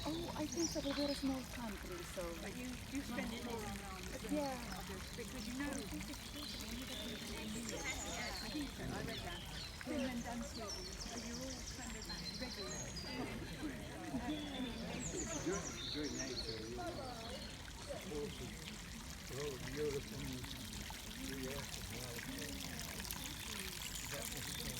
Oh, I think so. We're a small country, so. But you spend it more on Yeah. others because you know. I think so. I read that. Finland and Sweden. So you're all kind of regular. During nature, you know, Europe and the US as well.